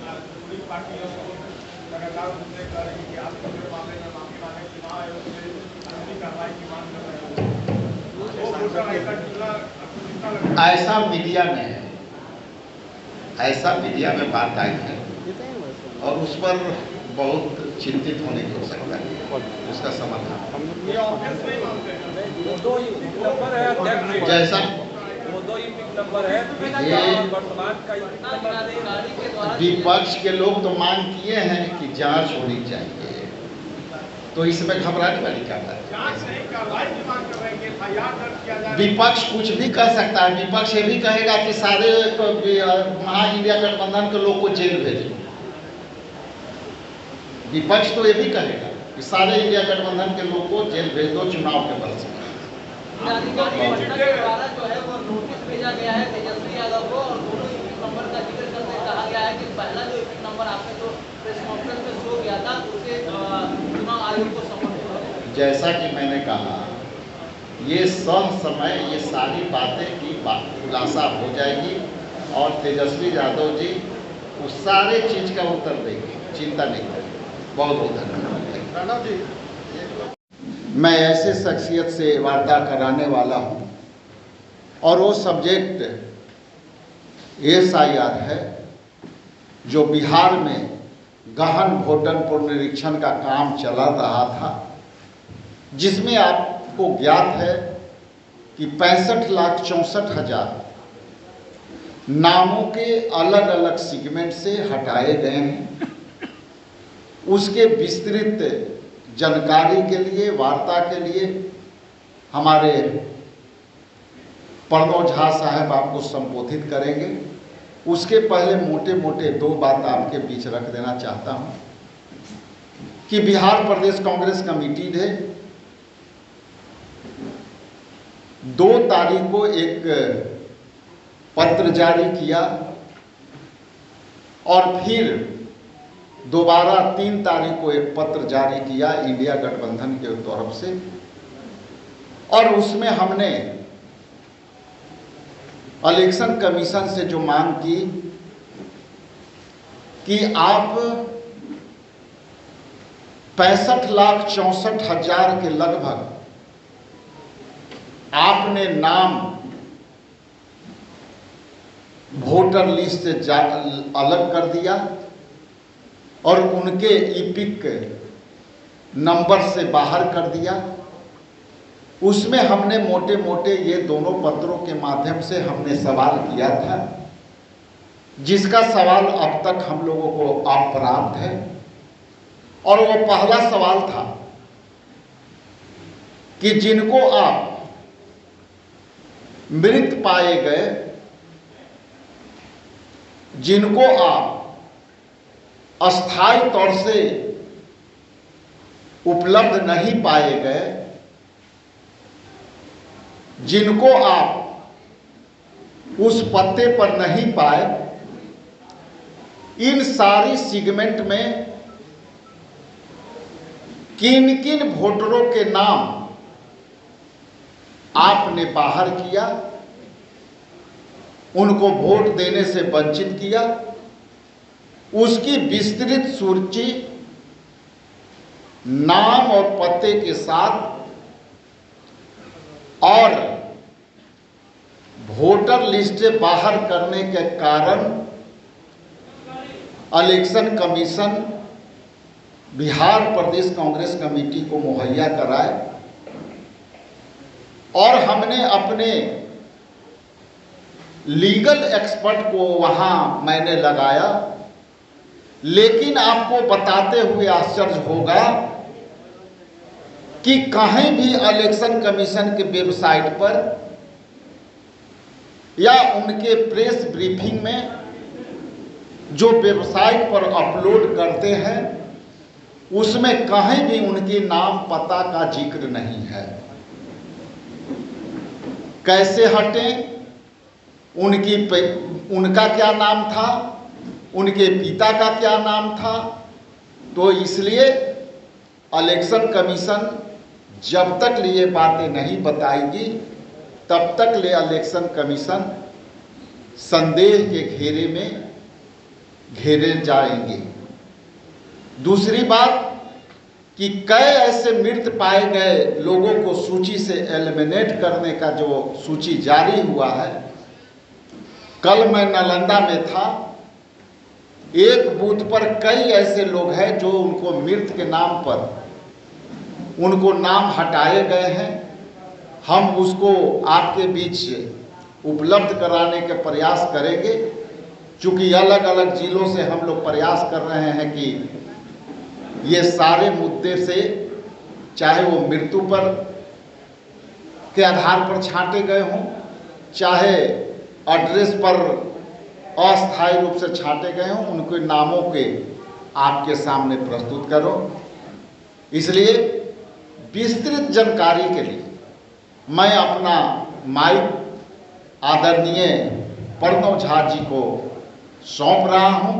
पूरी पार्टी लगातार उनसे कह रही कि आप मामले में माफी मांगे, चुनाव आयोग से कानूनी कार्रवाई की मांग कर रहे हो। ऐसा मीडिया में है, ऐसा मीडिया में बात आई है और उस पर बहुत चिंतित होने की आवश्यकता है। उसका समाधान जैसा ये विपक्ष के लोग तो मांग किए हैं कि जांच होनी चाहिए, तो इसमें घबराने वाली क्या बात है? विपक्ष कुछ भी कर सकता है। विपक्ष ये भी कहेगा कि सारे महा इंडिया गठबंधन के लोग को जेल भेजें। विपक्ष तो ये भी कहेगा कि सारे इंडिया गठबंधन के लोग को जेल भेज दो चुनाव के बल से। जो है वो नोटिस भेजा गया है तेजस्वी यादव को और दोनों ईपिक नंबर का जिक्र करते कहा गया है कि पहला जो ईपिक नंबर आपने जो प्रेस कॉन्फ्रेंस में शो किया था उसे चुनाव आयोग को समर्पित है। जैसा कि मैंने कहा, ये समय ये सारी बातें की खुलासा हो जाएगी और तेजस्वी यादव जी उस सारे चीज का उत्तर देंगे, चिंता नहीं करें। बहुत बहुत धन्यवाद। मैं ऐसे शख्सियत से वार्ता कराने वाला हूं और वो सब्जेक्ट SIR है जो बिहार में गहन वोटर पुनरीक्षण का काम चला रहा था, जिसमें आपको ज्ञात है कि 65,64,000 नामों के अलग अलग सेगमेंट से हटाए गए हैं। उसके विस्तृत जानकारी के लिए, वार्ता के लिए हमारे प्रणव झा साहब आपको संबोधित करेंगे। उसके पहले मोटे मोटे दो बात आपके बीच रख देना चाहता हूं कि बिहार प्रदेश कांग्रेस कमेटी ने 2 तारीख को एक पत्र जारी किया और फिर दोबारा 3 तारीख को एक पत्र जारी किया इंडिया गठबंधन के तरफ से, और उसमें हमने इलेक्शन कमीशन से जो मांग की कि आप 65,64,000 के लगभग आपने नाम वोटर लिस्ट से अलग कर दिया और उनके ईपिक नंबर से बाहर कर दिया। उसमें हमने मोटे मोटे ये दोनों पत्रों के माध्यम से हमने सवाल किया था, जिसका सवाल अब तक हम लोगों को अप्राप्त है। और वो पहला सवाल था कि जिनको आप मृत पाए गए, जिनको आप अस्थायी तौर से उपलब्ध नहीं पाए गए, जिनको आप उस पत्ते पर नहीं पाए, इन सारी सेगमेंट में किन किन वोटरों के नाम आपने बाहर किया, उनको वोट देने से वंचित किया, उसकी विस्तृत सूची नाम और पते के साथ और वोटर लिस्ट से बाहर करने के कारण इलेक्शन कमीशन बिहार प्रदेश कांग्रेस कमेटी को मुहैया कराए। और हमने अपने लीगल एक्सपर्ट को वहां मैंने लगाया, लेकिन आपको बताते हुए आश्चर्य होगा कि कहीं भी इलेक्शन कमीशन के वेबसाइट पर या उनके प्रेस ब्रीफिंग में जो वेबसाइट पर अपलोड करते हैं, उसमें कहीं भी उनके नाम पता का जिक्र नहीं है। कैसे हटें, उनका क्या नाम था, उनके पिता का क्या नाम था। तो इसलिए इलेक्शन कमीशन जब तक ये बातें नहीं बताएगी, तब तक इलेक्शन कमीशन संदेह के घेरे में घेरे जाएंगे। दूसरी बात कि कई ऐसे मृत पाए गए लोगों को सूची से एलिमिनेट करने का जो सूची जारी हुआ है, कल मैं नालंदा में था, एक बूथ पर कई ऐसे लोग हैं जो उनको मृत के नाम पर उनको नाम हटाए गए हैं। हम उसको आपके बीच उपलब्ध कराने के प्रयास करेंगे, चूँकि अलग अलग जिलों से हम लोग प्रयास कर रहे हैं कि ये सारे मुद्दे से, चाहे वो मृत्यु पर के आधार पर छांटे गए हों, चाहे एड्रेस पर अस्थायी रूप से छांटे गए हों, उनके नामों के आपके सामने प्रस्तुत करो। इसलिए विस्तृत जानकारी के लिए मैं अपना माइक आदरणीय प्रणव झा जी को सौंप रहा हूं।